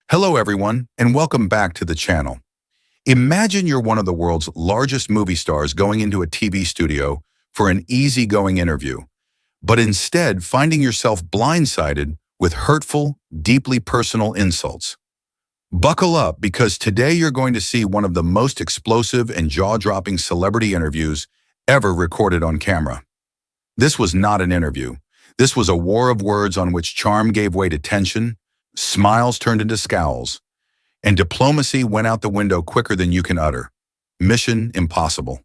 Hello everyone, and welcome back to the channel. Imagine you're one of the world's largest movie stars going into a TV studio for an easygoing interview, but instead finding yourself blindsided with hurtful, deeply personal insults. Buckle up because today you're going to see one of the most explosive and jaw-dropping celebrity interviews ever recorded on camera. This was not an interview. This was a war of words on which charm gave way to tension, smiles turned into scowls, and diplomacy went out the window quicker than you can utter. Mission impossible.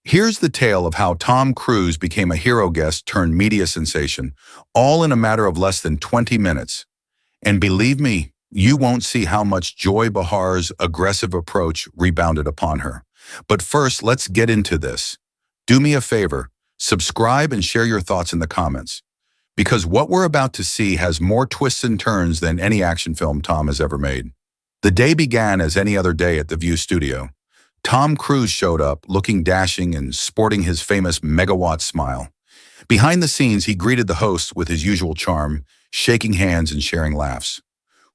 Here's the tale of how Tom Cruise became a hero guest turned media sensation, all in a matter of less than 20 minutes. And believe me, you won't see how much Joy Behar's aggressive approach rebounded upon her. But first, let's get into this. Do me a favor, subscribe and share your thoughts in the comments, because what we're about to see has more twists and turns than any action film Tom has ever made. The day began as any other day at the View studio. Tom Cruise showed up, looking dashing and sporting his famous megawatt smile. Behind the scenes, he greeted the hosts with his usual charm, shaking hands and sharing laughs.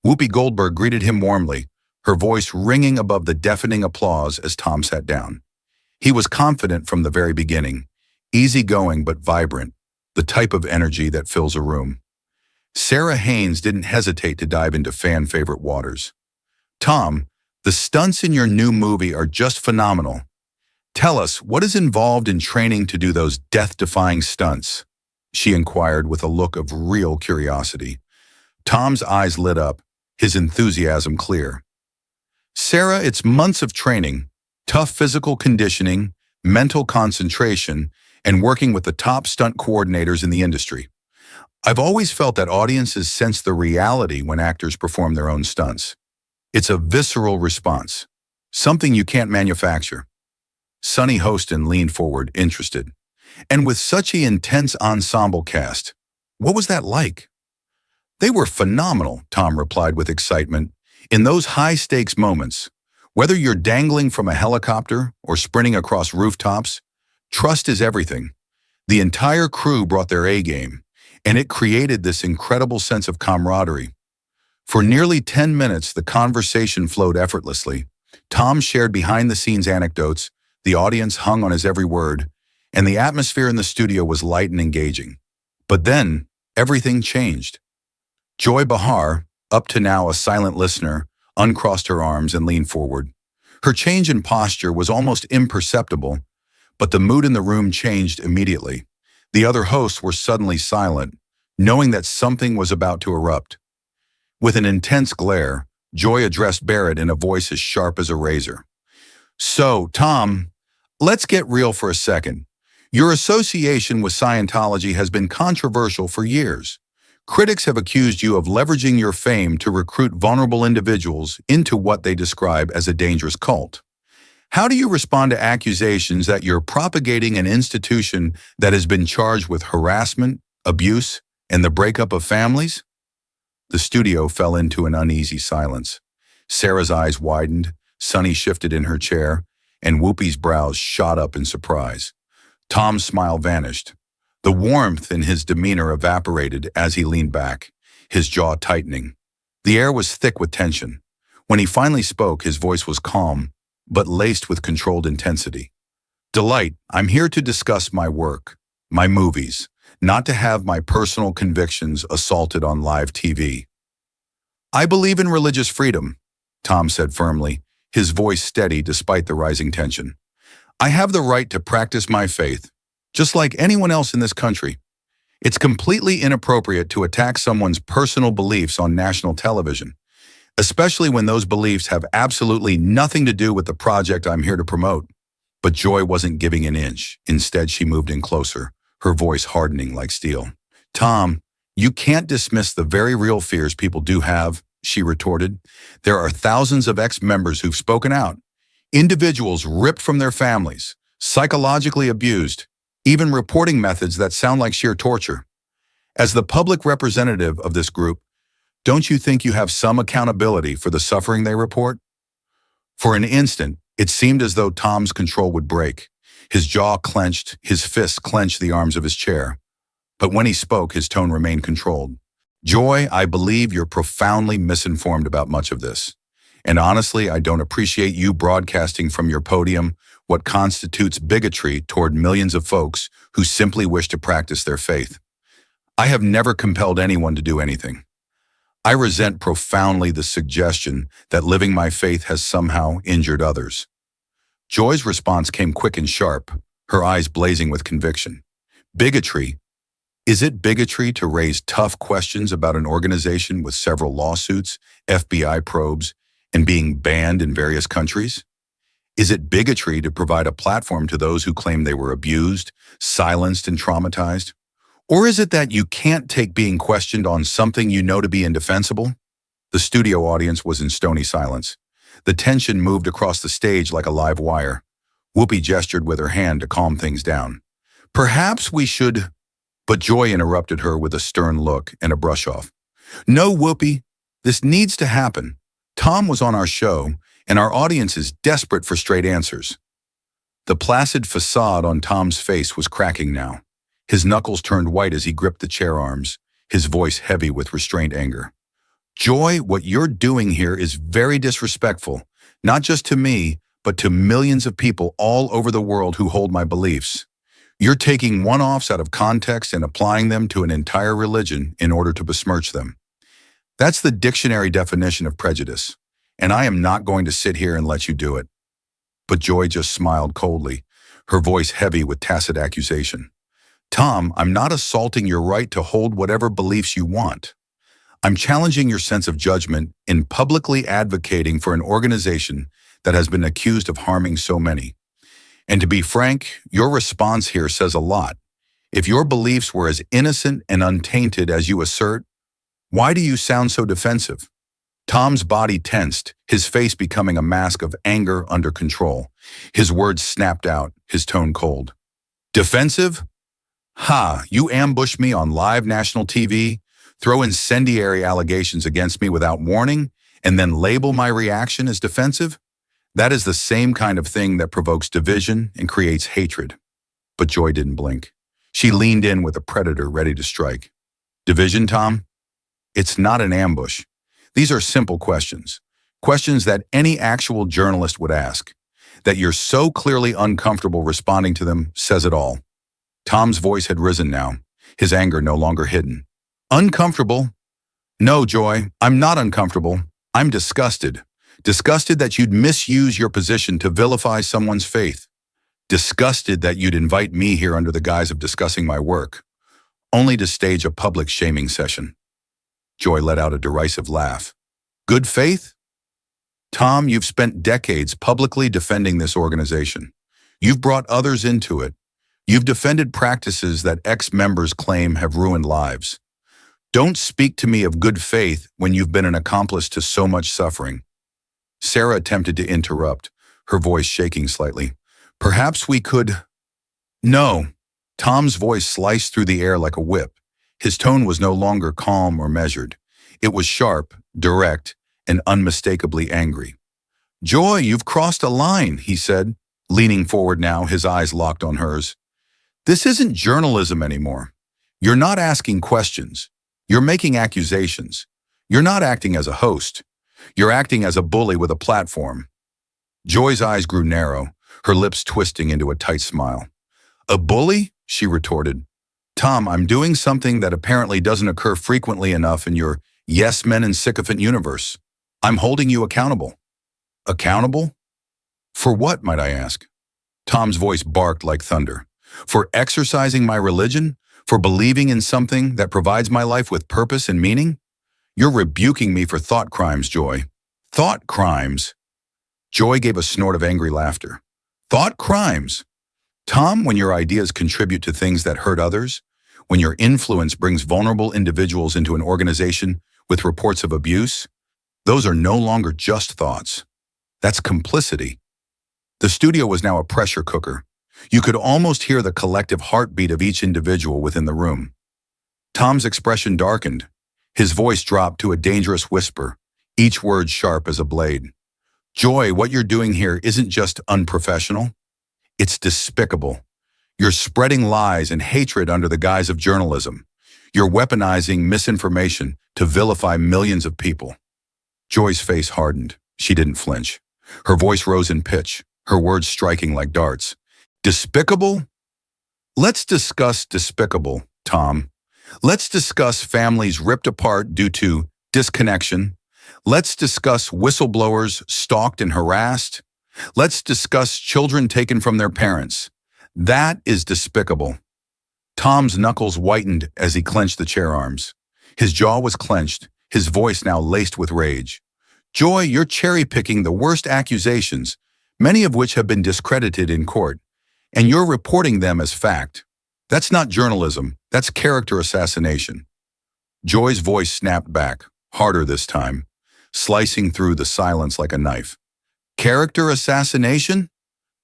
Whoopi Goldberg greeted him warmly, her voice ringing above the deafening applause as Tom sat down. He was confident from the very beginning, easygoing but vibrant, the type of energy that fills a room. Sarah Haynes didn't hesitate to dive into fan-favorite waters. Tom, the stunts in your new movie are just phenomenal. Tell us, what is involved in training to do those death-defying stunts? She inquired with a look of real curiosity. Tom's eyes lit up, his enthusiasm clear. Sarah, it's months of training, tough physical conditioning, mental concentration, and working with the top stunt coordinators in the industry. I've always felt that audiences sense the reality when actors perform their own stunts. It's a visceral response, something you can't manufacture. Sonny Hostin leaned forward, interested. And with such an intense ensemble cast, what was that like? They were phenomenal, Tom replied with excitement. In those high-stakes moments, whether you're dangling from a helicopter or sprinting across rooftops, trust is everything. The entire crew brought their A-game, and it created this incredible sense of camaraderie. For nearly 10 minutes, the conversation flowed effortlessly. Tom shared behind-the-scenes anecdotes, the audience hung on his every word, and the atmosphere in the studio was light and engaging. But then, everything changed. Joy Behar, up to now a silent listener, uncrossed her arms and leaned forward. Her change in posture was almost imperceptible, but the mood in the room changed immediately. The other hosts were suddenly silent, knowing that something was about to erupt. With an intense glare, Joy addressed Barrett in a voice as sharp as a razor. So, Tom, let's get real for a second. Your association with Scientology has been controversial for years. Critics have accused you of leveraging your fame to recruit vulnerable individuals into what they describe as a dangerous cult. How do you respond to accusations that you're propagating an institution that has been charged with harassment, abuse, and the breakup of families? The studio fell into an uneasy silence. Sarah's eyes widened, Sonny shifted in her chair, and Whoopi's brows shot up in surprise. Tom's smile vanished. The warmth in his demeanor evaporated as he leaned back, his jaw tightening. The air was thick with tension. When he finally spoke, his voice was calm, but laced with controlled intensity. Delight, I'm here to discuss my work, my movies, not to have my personal convictions assaulted on live TV. I believe in religious freedom, Tom said firmly, his voice steady despite the rising tension. I have the right to practice my faith, just like anyone else in this country. It's completely inappropriate to attack someone's personal beliefs on national television, especially when those beliefs have absolutely nothing to do with the project I'm here to promote. But Joy wasn't giving an inch. Instead, she moved in closer, her voice hardening like steel. Tom, you can't dismiss the very real fears people do have, she retorted. There are thousands of ex-members who've spoken out. Individuals ripped from their families, psychologically abused, even reporting methods that sound like sheer torture. As the public representative of this group, don't you think you have some accountability for the suffering they report? For an instant, it seemed as though Tom's control would break. His jaw clenched, his fists clenched the arms of his chair. But when he spoke, his tone remained controlled. Joy, I believe you're profoundly misinformed about much of this. And honestly, I don't appreciate you broadcasting from your podium what constitutes bigotry toward millions of folks who simply wish to practice their faith. I have never compelled anyone to do anything. I resent profoundly the suggestion that living my faith has somehow injured others. Joy's response came quick and sharp, her eyes blazing with conviction. Bigotry? Is it bigotry to raise tough questions about an organization with several lawsuits, FBI probes, and being banned in various countries? Is it bigotry to provide a platform to those who claim they were abused, silenced, and traumatized? Or is it that you can't take being questioned on something you know to be indefensible? The studio audience was in stony silence. The tension moved across the stage like a live wire. Whoopi gestured with her hand to calm things down. Perhaps we should... But Joy interrupted her with a stern look and a brush-off. No, Whoopi, this needs to happen. Tom was on our show, and our audience is desperate for straight answers. The placid facade on Tom's face was cracking now. His knuckles turned white as he gripped the chair arms, his voice heavy with restrained anger. Joy, what you're doing here is very disrespectful, not just to me, but to millions of people all over the world who hold my beliefs. You're taking one-offs out of context and applying them to an entire religion in order to besmirch them. That's the dictionary definition of prejudice, and I am not going to sit here and let you do it. But Joy just smiled coldly, her voice heavy with tacit accusation. Tom, I'm not assaulting your right to hold whatever beliefs you want. I'm challenging your sense of judgment in publicly advocating for an organization that has been accused of harming so many. And to be frank, your response here says a lot. If your beliefs were as innocent and untainted as you assert, why do you sound so defensive? Tom's body tensed, his face becoming a mask of anger under control. His words snapped out, his tone cold. Defensive? Ha, you ambush me on live national TV, throw incendiary allegations against me without warning, and then label my reaction as defensive? That is the same kind of thing that provokes division and creates hatred. But Joy didn't blink. She leaned in with a predator ready to strike. Division, Tom? It's not an ambush. These are simple questions. Questions that any actual journalist would ask. That you're so clearly uncomfortable responding to them says it all. Tom's voice had risen now, his anger no longer hidden. Uncomfortable? No, Joy, I'm not uncomfortable. I'm disgusted. Disgusted that you'd misuse your position to vilify someone's faith. Disgusted that you'd invite me here under the guise of discussing my work, only to stage a public shaming session. Joy let out a derisive laugh. Good faith? Tom, you've spent decades publicly defending this organization. You've brought others into it. You've defended practices that ex-members claim have ruined lives. Don't speak to me of good faith when you've been an accomplice to so much suffering. Sarah attempted to interrupt, her voice shaking slightly. Perhaps we could... No. Tom's voice sliced through the air like a whip. His tone was no longer calm or measured. It was sharp, direct, and unmistakably angry. Joy, you've crossed a line, he said, leaning forward now, his eyes locked on hers. This isn't journalism anymore. You're not asking questions. You're making accusations. You're not acting as a host. You're acting as a bully with a platform. Joy's eyes grew narrow, her lips twisting into a tight smile. A bully? She retorted. Tom, I'm doing something that apparently doesn't occur frequently enough in your yes men and sycophant universe. I'm holding you accountable. Accountable? For what, might I ask? Tom's voice barked like thunder. For exercising my religion? For believing in something that provides my life with purpose and meaning? You're rebuking me for thought crimes, Joy. Thought crimes? Joy gave a snort of angry laughter. Thought crimes? Tom, when your ideas contribute to things that hurt others, when your influence brings vulnerable individuals into an organization with reports of abuse, those are no longer just thoughts. That's complicity. The studio was now a pressure cooker. You could almost hear the collective heartbeat of each individual within the room. Tom's expression darkened. His voice dropped to a dangerous whisper, each word sharp as a blade. Joy, what you're doing here isn't just unprofessional. It's despicable. You're spreading lies and hatred under the guise of journalism. You're weaponizing misinformation to vilify millions of people. Joy's face hardened. She didn't flinch. Her voice rose in pitch, her words striking like darts. Despicable? Let's discuss despicable, Tom. Let's discuss families ripped apart due to disconnection. Let's discuss whistleblowers stalked and harassed. Let's discuss children taken from their parents. That is despicable. Tom's knuckles whitened as he clenched the chair arms. His jaw was clenched, his voice now laced with rage. Joy, you're cherry-picking the worst accusations, many of which have been discredited in court, and you're reporting them as fact. That's not journalism, that's character assassination. Joy's voice snapped back, harder this time, slicing through the silence like a knife. Character assassination?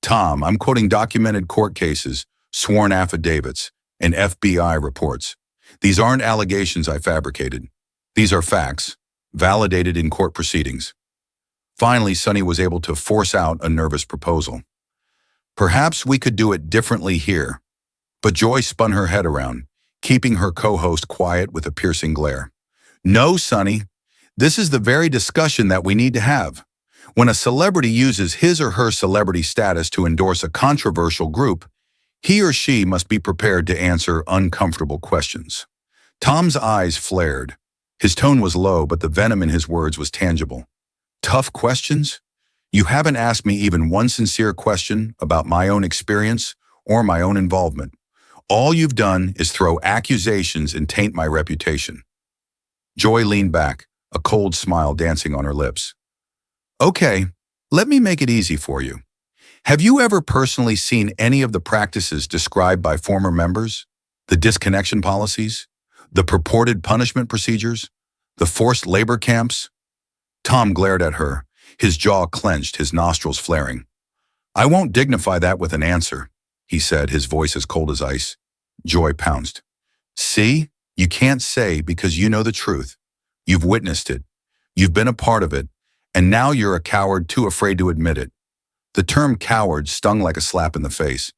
Tom, I'm quoting documented court cases, sworn affidavits, and FBI reports. These aren't allegations I fabricated. These are facts, validated in court proceedings. Finally, Sonny was able to force out a nervous proposal. Perhaps we could do it differently here. But Joy spun her head around, keeping her co-host quiet with a piercing glare. No, Sonny. This is the very discussion that we need to have. When a celebrity uses his or her celebrity status to endorse a controversial group, he or she must be prepared to answer uncomfortable questions. Tom's eyes flared. His tone was low, but the venom in his words was tangible. Tough questions? You haven't asked me even one sincere question about my own experience or my own involvement. All you've done is throw accusations and taint my reputation. Joy leaned back, a cold smile dancing on her lips. Okay, let me make it easy for you. Have you ever personally seen any of the practices described by former members? The disconnection policies? The purported punishment procedures? The forced labor camps? Tom glared at her, his jaw clenched, his nostrils flaring. I won't dignify that with an answer, he said, his voice as cold as ice. Joy pounced. See, you can't say because you know the truth. You've witnessed it. You've been a part of it. And now you're a coward too afraid to admit it. The term coward stung like a slap in the face.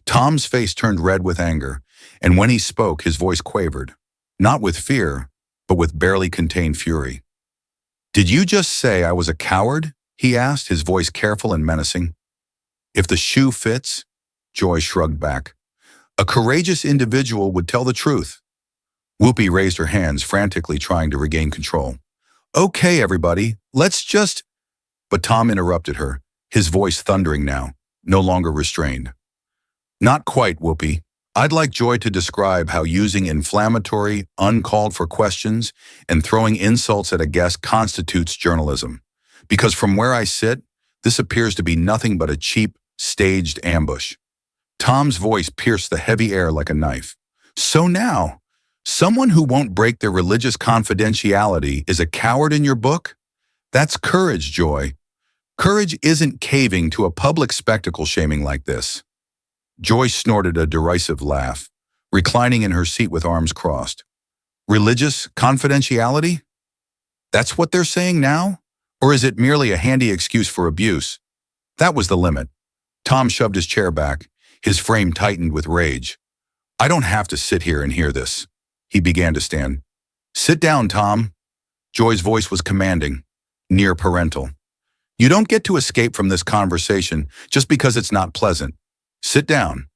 Tom's face turned red with anger, and when he spoke, his voice quavered. Not with fear, but with barely contained fury. Did you just say I was a coward? He asked, his voice careful and menacing. If the shoe fits, Joy shrugged back. A courageous individual would tell the truth. Whoopi raised her hands, frantically trying to regain control. Okay, everybody, let's just... But Tom interrupted her, his voice thundering now, no longer restrained. Not quite, Whoopi. I'd like Joy to describe how using inflammatory, uncalled-for questions and throwing insults at a guest constitutes journalism. Because from where I sit, this appears to be nothing but a cheap, staged ambush. Tom's voice pierced the heavy air like a knife. So now, someone who won't break their religious confidentiality is a coward in your book? That's courage, Joy. Courage isn't caving to a public spectacle shaming like this. Joy snorted a derisive laugh, reclining in her seat with arms crossed. Religious confidentiality? That's what they're saying now? Or is it merely a handy excuse for abuse? That was the limit. Tom shoved his chair back, his frame tightened with rage. I don't have to sit here and hear this. He began to stand. Sit down, Tom. Joy's voice was commanding, near parental. You don't get to escape from this conversation just because it's not pleasant. Sit down.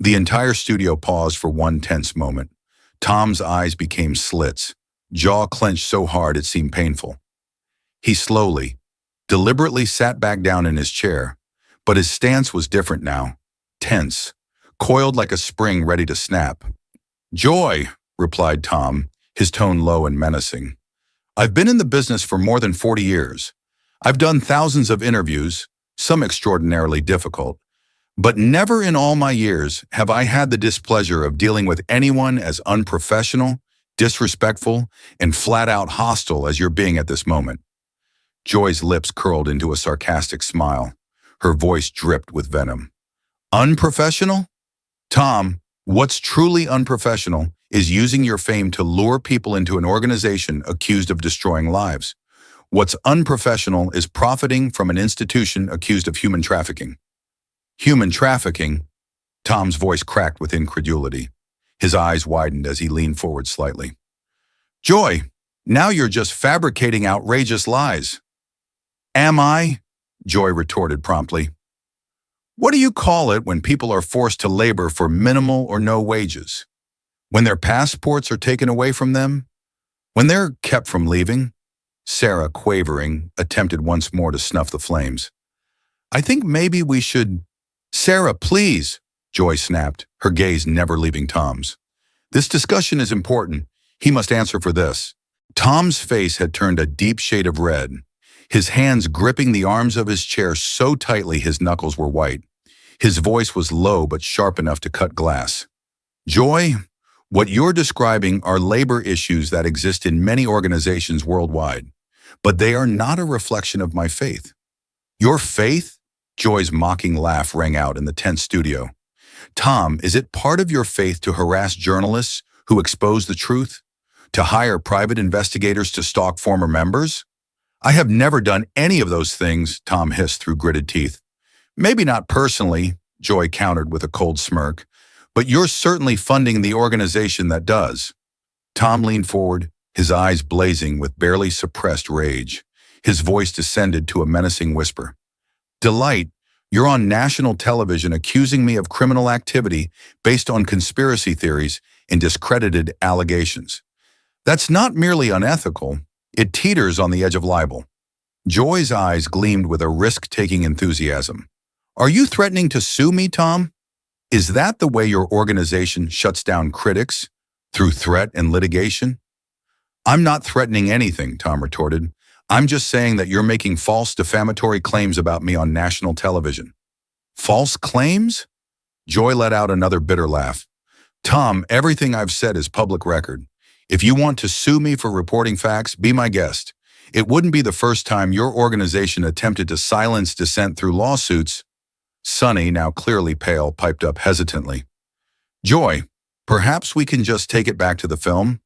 The entire studio paused for one tense moment. Tom's eyes became slits, jaw clenched so hard it seemed painful. He slowly, deliberately sat back down in his chair, but his stance was different now, tense, coiled like a spring ready to snap. Joy, replied Tom, his tone low and menacing. I've been in the business for more than 40 years. I've done thousands of interviews, some extraordinarily difficult, but never in all my years have I had the displeasure of dealing with anyone as unprofessional, disrespectful, and flat-out hostile as you're being at this moment. Joy's lips curled into a sarcastic smile. Her voice dripped with venom. Unprofessional? Tom, what's truly unprofessional is using your fame to lure people into an organization accused of destroying lives. What's unprofessional is profiting from an institution accused of human trafficking. Human trafficking? Tom's voice cracked with incredulity. His eyes widened as he leaned forward slightly. Joy, now you're just fabricating outrageous lies. Am I? Joy retorted promptly. What do you call it when people are forced to labor for minimal or no wages? When their passports are taken away from them? When they're kept from leaving? Sarah, quavering, attempted once more to snuff the flames. I think maybe we should… Sarah, please, Joy snapped, her gaze never leaving Tom's. This discussion is important. He must answer for this. Tom's face had turned a deep shade of red, his hands gripping the arms of his chair so tightly his knuckles were white. His voice was low but sharp enough to cut glass. Joy, what you're describing are labor issues that exist in many organizations worldwide, but they are not a reflection of my faith. Your faith? Joy's mocking laugh rang out in the tense studio. Tom, is it part of your faith to harass journalists who expose the truth? To hire private investigators to stalk former members? I have never done any of those things, Tom hissed through gritted teeth. Maybe not personally, Joy countered with a cold smirk, but you're certainly funding the organization that does. Tom leaned forward, his eyes blazing with barely suppressed rage. His voice descended to a menacing whisper. Delight, you're on national television accusing me of criminal activity based on conspiracy theories and discredited allegations. That's not merely unethical, it teeters on the edge of libel. Joy's eyes gleamed with a risk-taking enthusiasm. Are you threatening to sue me, Tom? Is that the way your organization shuts down critics? Through threat and litigation? I'm not threatening anything, Tom retorted. I'm just saying that you're making false defamatory claims about me on national television. False claims? Joy let out another bitter laugh. Tom, everything I've said is public record. If you want to sue me for reporting facts, be my guest. It wouldn't be the first time your organization attempted to silence dissent through lawsuits. Sunny, now clearly pale, piped up hesitantly. Joy, perhaps we can just take it back to the film?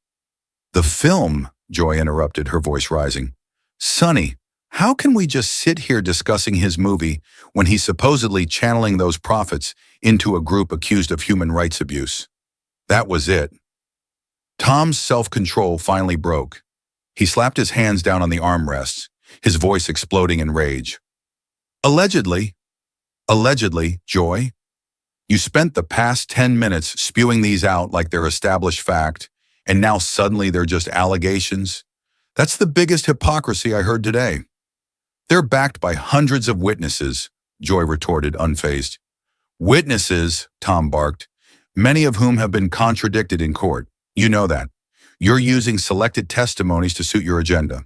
The film, Joy interrupted, her voice rising. Sunny, how can we just sit here discussing his movie when he's supposedly channeling those profits into a group accused of human rights abuse? That was it. Tom's self-control finally broke. He slapped his hands down on the armrests, his voice exploding in rage. Allegedly, Joy, you spent the past 10 minutes spewing these out like they're established fact, and now suddenly they're just allegations? That's the biggest hypocrisy I heard today. They're backed by hundreds of witnesses, Joy retorted, unfazed. Witnesses, Tom barked, many of whom have been contradicted in court. You know that. You're using selected testimonies to suit your agenda.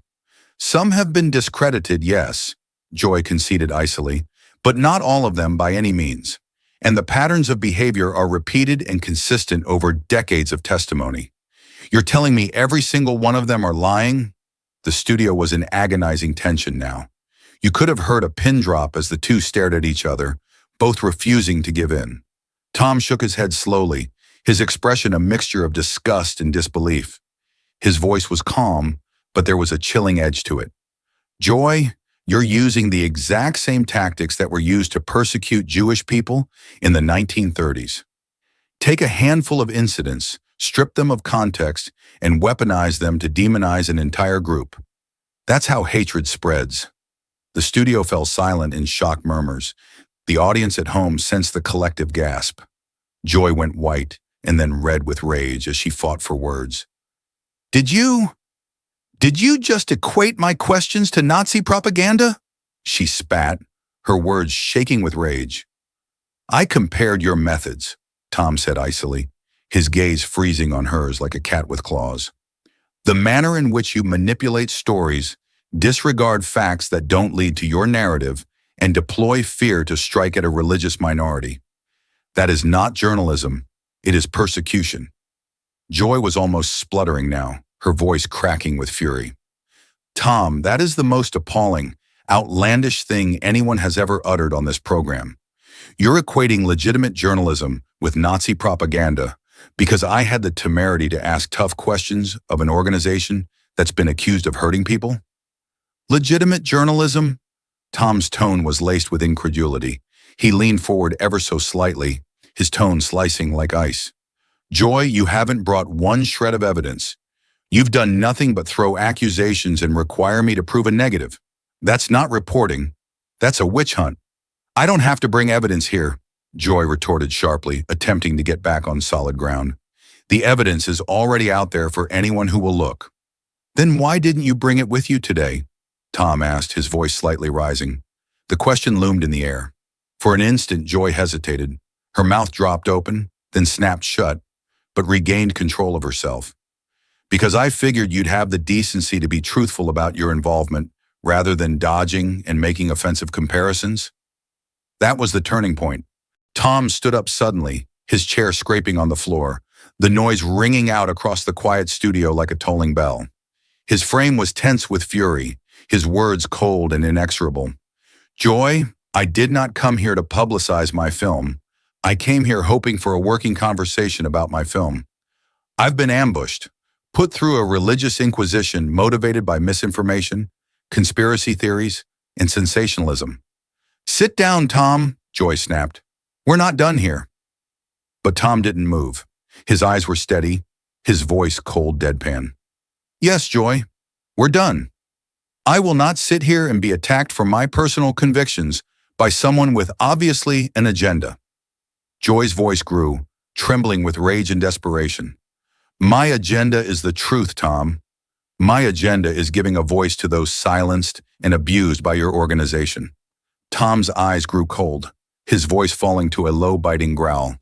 Some have been discredited, yes, Joy conceded icily, but not all of them by any means. And the patterns of behavior are repeated and consistent over decades of testimony. You're telling me every single one of them are lying? The studio was in agonizing tension now. You could have heard a pin drop as the two stared at each other, both refusing to give in. Tom shook his head slowly, his expression a mixture of disgust and disbelief. His voice was calm, but there was a chilling edge to it. Joy, you're using the exact same tactics that were used to persecute Jewish people in the 1930s. Take a handful of incidents, strip them of context, and weaponize them to demonize an entire group. That's how hatred spreads. The studio fell silent in shocked murmurs. The audience at home sensed the collective gasp. Joy went white and then red with rage as she fought for words. Did you just equate my questions to Nazi propaganda? She spat, her words shaking with rage. I compared your methods, Tom said icily, his gaze freezing on hers like a cat with claws. The manner in which you manipulate stories, disregard facts that don't lead to your narrative, and deploy fear to strike at a religious minority. That is not journalism, it is persecution. Joy was almost spluttering now, her voice cracking with fury. Tom, that is the most appalling, outlandish thing anyone has ever uttered on this program. You're equating legitimate journalism with Nazi propaganda because I had the temerity to ask tough questions of an organization that's been accused of hurting people? Legitimate journalism? Tom's tone was laced with incredulity. He leaned forward ever so slightly, his tone slicing like ice. Joy, you haven't brought one shred of evidence. You've done nothing but throw accusations and require me to prove a negative. That's not reporting. That's a witch hunt. I don't have to bring evidence here, Joy retorted sharply, attempting to get back on solid ground. The evidence is already out there for anyone who will look. Then why didn't you bring it with you today? Tom asked, his voice slightly rising. The question loomed in the air. For an instant, Joy hesitated. Her mouth dropped open, then snapped shut, but regained control of herself. Because I figured you'd have the decency to be truthful about your involvement, rather than dodging and making offensive comparisons. That was the turning point. Tom stood up suddenly, his chair scraping on the floor, the noise ringing out across the quiet studio like a tolling bell. His frame was tense with fury, his words cold and inexorable. Joy, I did not come here to publicize my film. I came here hoping for a working conversation about my film. I've been ambushed, put through a religious inquisition motivated by misinformation, conspiracy theories, and sensationalism. Sit down, Tom, Joy snapped. We're not done here. But Tom didn't move. His eyes were steady, his voice cold deadpan. Yes, Joy, we're done. I will not sit here and be attacked for my personal convictions by someone with obviously an agenda. Joy's voice grew, trembling with rage and desperation. My agenda is the truth, Tom. My agenda is giving a voice to those silenced and abused by your organization. Tom's eyes grew cold, his voice falling to a low, biting growl.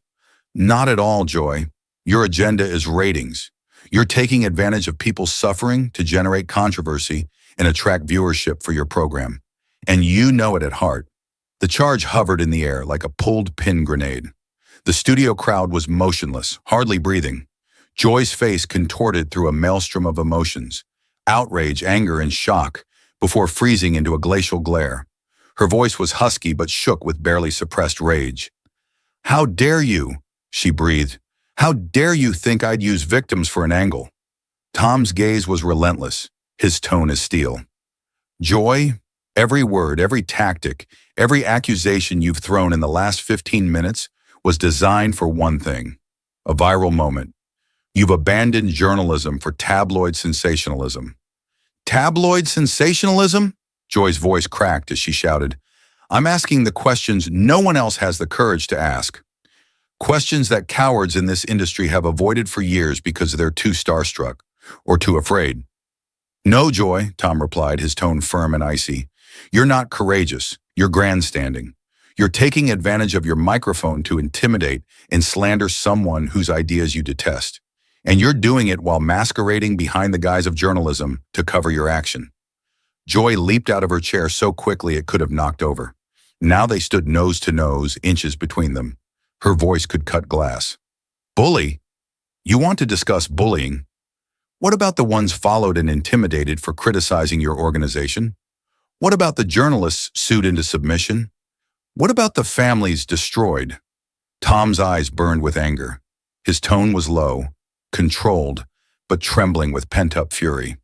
Not at all, Joy. Your agenda is ratings. You're taking advantage of people's suffering to generate controversy and attract viewership for your program. And you know it at heart. The charge hovered in the air like a pulled pin grenade. The studio crowd was motionless, hardly breathing. Joy's face contorted through a maelstrom of emotions, outrage, anger, and shock, before freezing into a glacial glare. Her voice was husky but shook with barely suppressed rage. How dare you, she breathed. How dare you think I'd use victims for an angle? Tom's gaze was relentless, his tone as steel. Joy, every word, every tactic, every accusation you've thrown in the last 15 minutes was designed for one thing, a viral moment. You've abandoned journalism for tabloid sensationalism. Tabloid sensationalism? Joy's voice cracked as she shouted. I'm asking the questions no one else has the courage to ask. Questions that cowards in this industry have avoided for years because they're too starstruck or too afraid. No, Joy, Tom replied, his tone firm and icy. You're not courageous. You're grandstanding. You're taking advantage of your microphone to intimidate and slander someone whose ideas you detest. And you're doing it while masquerading behind the guise of journalism to cover your action. Joy leaped out of her chair so quickly it could have knocked over. Now they stood nose to nose, inches between them. Her voice could cut glass. Bully? You want to discuss bullying? What about the ones followed and intimidated for criticizing your organization? What about the journalists sued into submission? What about the families destroyed? Tom's eyes burned with anger. His tone was low, controlled, but trembling with pent-up fury.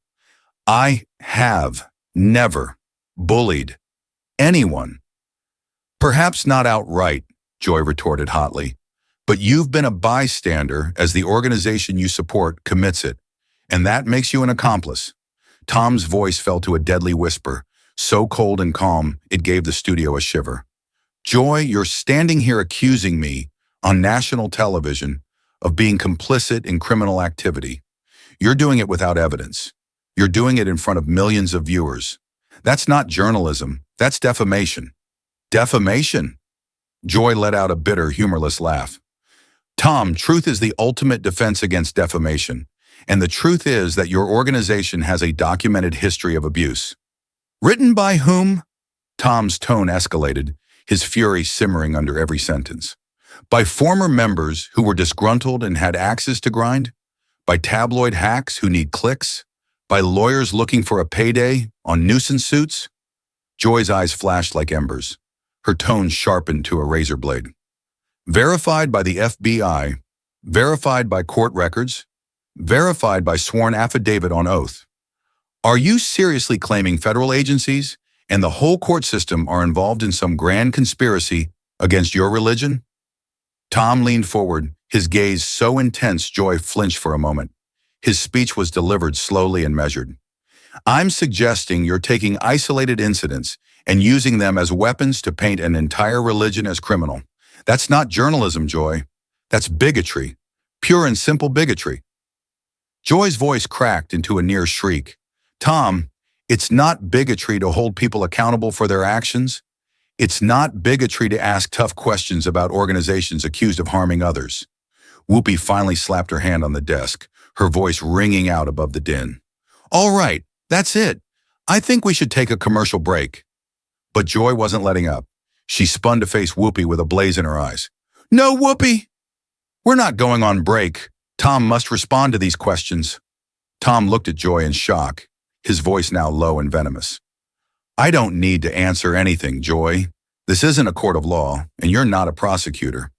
I have never bullied anyone. Perhaps not outright, Joy retorted hotly, but you've been a bystander as the organization you support commits it, and that makes you an accomplice. Tom's voice fell to a deadly whisper, so cold and calm it gave the studio a shiver. Joy, you're standing here accusing me, on national television, of being complicit in criminal activity. You're doing it without evidence. You're doing it in front of millions of viewers. That's not journalism, that's defamation. Defamation? Joy let out a bitter, humorless laugh. Tom, truth is the ultimate defense against defamation, and the truth is that your organization has a documented history of abuse. Written by whom? Tom's tone escalated, his fury simmering under every sentence. By former members who were disgruntled and had axes to grind? By tabloid hacks who need clicks? By lawyers looking for a payday on nuisance suits? Joy's eyes flashed like embers. Her tone sharpened to a razor blade. Verified by the FBI, verified by court records, verified by sworn affidavit on oath. Are you seriously claiming federal agencies and the whole court system are involved in some grand conspiracy against your religion? Tom leaned forward, his gaze so intense Joy flinched for a moment. His speech was delivered slowly and measured. I'm suggesting you're taking isolated incidents and using them as weapons to paint an entire religion as criminal. That's not journalism, Joy. That's bigotry. Pure and simple bigotry. Joy's voice cracked into a near shriek. Tom, it's not bigotry to hold people accountable for their actions. It's not bigotry to ask tough questions about organizations accused of harming others. Whoopi finally slapped her hand on the desk, her voice ringing out above the din. All right, that's it. I think we should take a commercial break. But Joy wasn't letting up. She spun to face Whoopi with a blaze in her eyes. No, Whoopi! We're not going on break. Tom must respond to these questions. Tom looked at Joy in shock, his voice now low and venomous. I don't need to answer anything, Joy. This isn't a court of law, and you're not a prosecutor.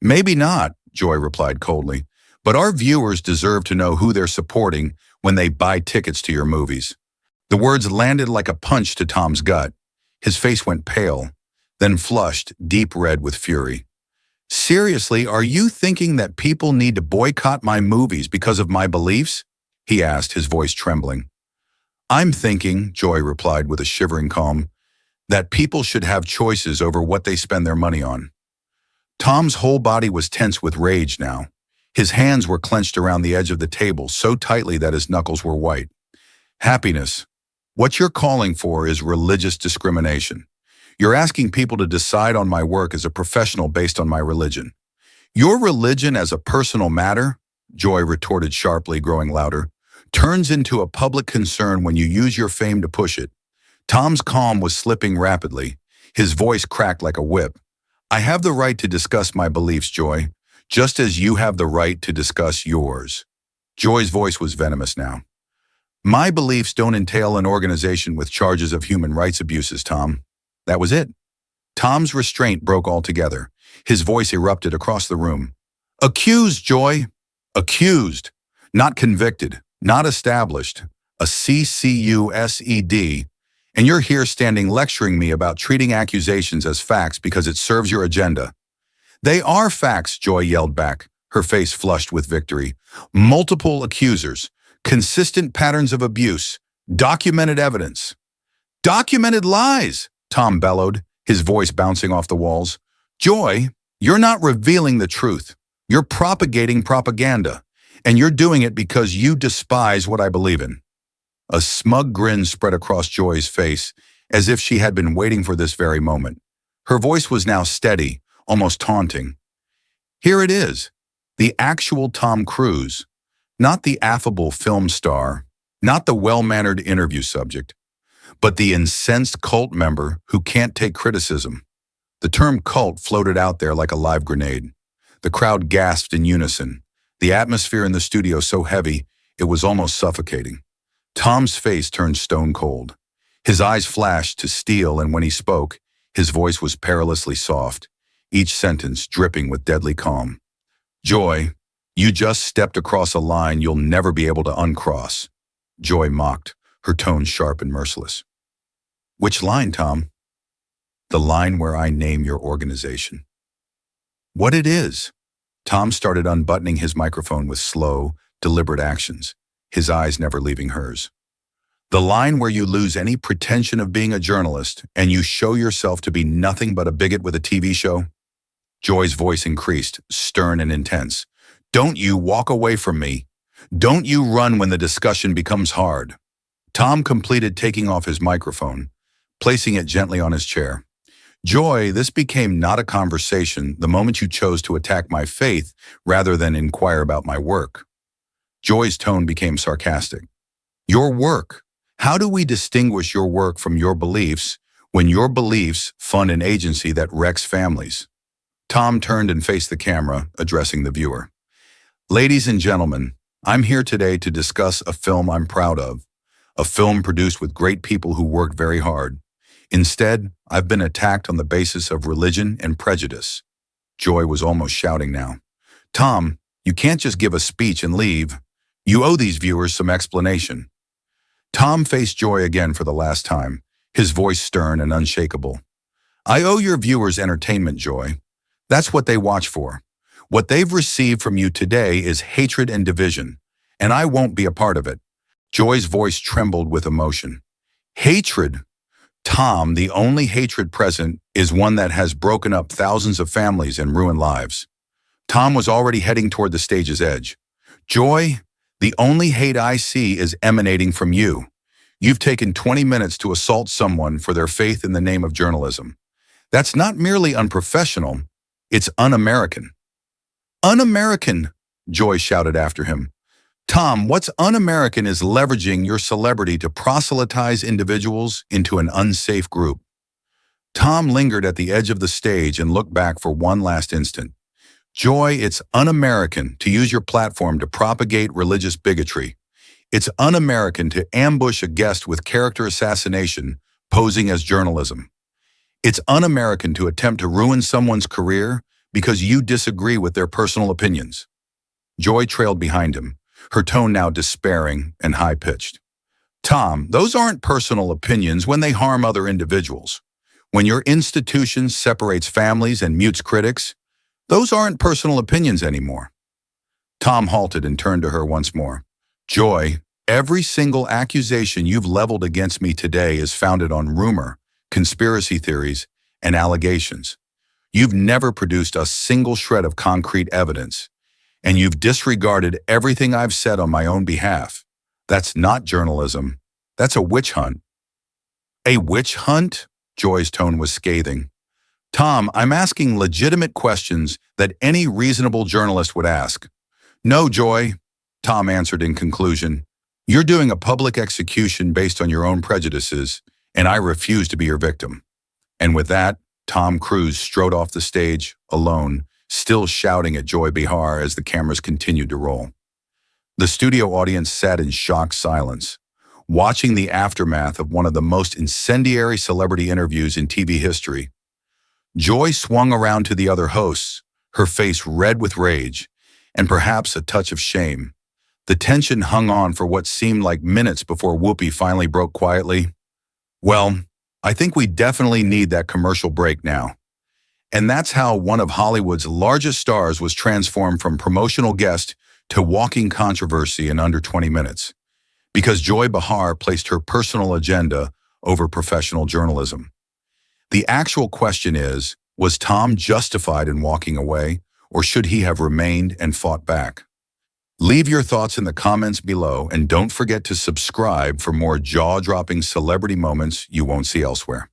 Maybe not, Joy replied coldly, but our viewers deserve to know who they're supporting when they buy tickets to your movies. The words landed like a punch to Tom's gut. His face went pale, then flushed, deep red with fury. Seriously, are you thinking that people need to boycott my movies because of my beliefs? He asked, his voice trembling. I'm thinking, Joy replied with a shivering calm, that people should have choices over what they spend their money on. Tom's whole body was tense with rage now. His hands were clenched around the edge of the table so tightly that his knuckles were white. Happiness. What you're calling for is religious discrimination. You're asking people to decide on my work as a professional based on my religion. Your religion as a personal matter, Joy retorted sharply, growing louder, turns into a public concern when you use your fame to push it. Tom's calm was slipping rapidly. His voice cracked like a whip. I have the right to discuss my beliefs, Joy, just as you have the right to discuss yours. Joy's voice was venomous now. My beliefs don't entail an organization with charges of human rights abuses, Tom. That was it. Tom's restraint broke altogether. His voice erupted across the room. Accused, Joy. Accused. Not convicted. Not established. A CCUSED. And you're here standing lecturing me about treating accusations as facts because it serves your agenda. They are facts, Joy yelled back, her face flushed with victory. Multiple accusers. Consistent patterns of abuse. Documented evidence. Documented lies, Tom bellowed, his voice bouncing off the walls. Joy, you're not revealing the truth. You're propagating propaganda, and you're doing it because you despise what I believe in. A smug grin spread across Joy's face, as if she had been waiting for this very moment. Her voice was now steady, almost taunting. Here it is, the actual Tom Cruise, not the affable film star, not the well-mannered interview subject, but the incensed cult member who can't take criticism. The term cult floated out there like a live grenade. The crowd gasped in unison, the atmosphere in the studio so heavy it was almost suffocating. Tom's face turned stone cold. His eyes flashed to steel, and when he spoke, his voice was perilously soft, each sentence dripping with deadly calm. Joy, you just stepped across a line you'll never be able to uncross. Joy mocked, her tone sharp and merciless. Which line, Tom? The line where I name your organization. What it is? Tom started unbuttoning his microphone with slow, deliberate actions, his eyes never leaving hers. The line where you lose any pretension of being a journalist and you show yourself to be nothing but a bigot with a TV show? Joy's voice increased, stern and intense. Don't you walk away from me. Don't you run when the discussion becomes hard. Tom completed taking off his microphone, placing it gently on his chair. Joy, this became not a conversation the moment you chose to attack my faith rather than inquire about my work. Joy's tone became sarcastic. Your work. How do we distinguish your work from your beliefs when your beliefs fund an agency that wrecks families? Tom turned and faced the camera, addressing the viewer. Ladies and gentlemen, I'm here today to discuss a film I'm proud of, a film produced with great people who worked very hard. Instead, I've been attacked on the basis of religion and prejudice. Joy was almost shouting now. Tom, you can't just give a speech and leave. You owe these viewers some explanation. Tom faced Joy again for the last time, his voice stern and unshakable. I owe your viewers entertainment, Joy. That's what they watch for. What they've received from you today is hatred and division, and I won't be a part of it. Joy's voice trembled with emotion. Hatred? Tom, the only hatred present is one that has broken up thousands of families and ruined lives. Tom was already heading toward the stage's edge. Joy, the only hate I see is emanating from you. You've taken 20 minutes to assault someone for their faith in the name of journalism. That's not merely unprofessional, it's un-American. Un-American, Joy shouted after him. Tom, what's un-American is leveraging your celebrity to proselytize individuals into an unsafe group. Tom lingered at the edge of the stage and looked back for one last instant. Joy, it's un-American to use your platform to propagate religious bigotry. It's un-American to ambush a guest with character assassination, posing as journalism. It's un-American to attempt to ruin someone's career because you disagree with their personal opinions. Joy trailed behind him, her tone now despairing and high-pitched. Tom, those aren't personal opinions when they harm other individuals. When your institution separates families and mutes critics, those aren't personal opinions anymore. Tom halted and turned to her once more. Joy, every single accusation you've leveled against me today is founded on rumor, conspiracy theories, and allegations. You've never produced a single shred of concrete evidence, and you've disregarded everything I've said on my own behalf. That's not journalism. That's a witch hunt. A witch hunt? Joy's tone was scathing. Tom, I'm asking legitimate questions that any reasonable journalist would ask. No, Joy, Tom answered in conclusion. You're doing a public execution based on your own prejudices, and I refuse to be your victim. And with that, Tom Cruise strode off the stage, alone, still shouting at Joy Behar as the cameras continued to roll. The studio audience sat in shocked silence, watching the aftermath of one of the most incendiary celebrity interviews in TV history. Joy swung around to the other hosts, her face red with rage, and perhaps a touch of shame. The tension hung on for what seemed like minutes before Whoopi finally broke quietly. Well, I think we definitely need that commercial break now. And that's how one of Hollywood's largest stars was transformed from promotional guest to walking controversy in under 20 minutes. Because Joy Behar placed her personal agenda over professional journalism. The actual question is, was Tom justified in walking away, or should he have remained and fought back? Leave your thoughts in the comments below, and don't forget to subscribe for more jaw-dropping celebrity moments you won't see elsewhere.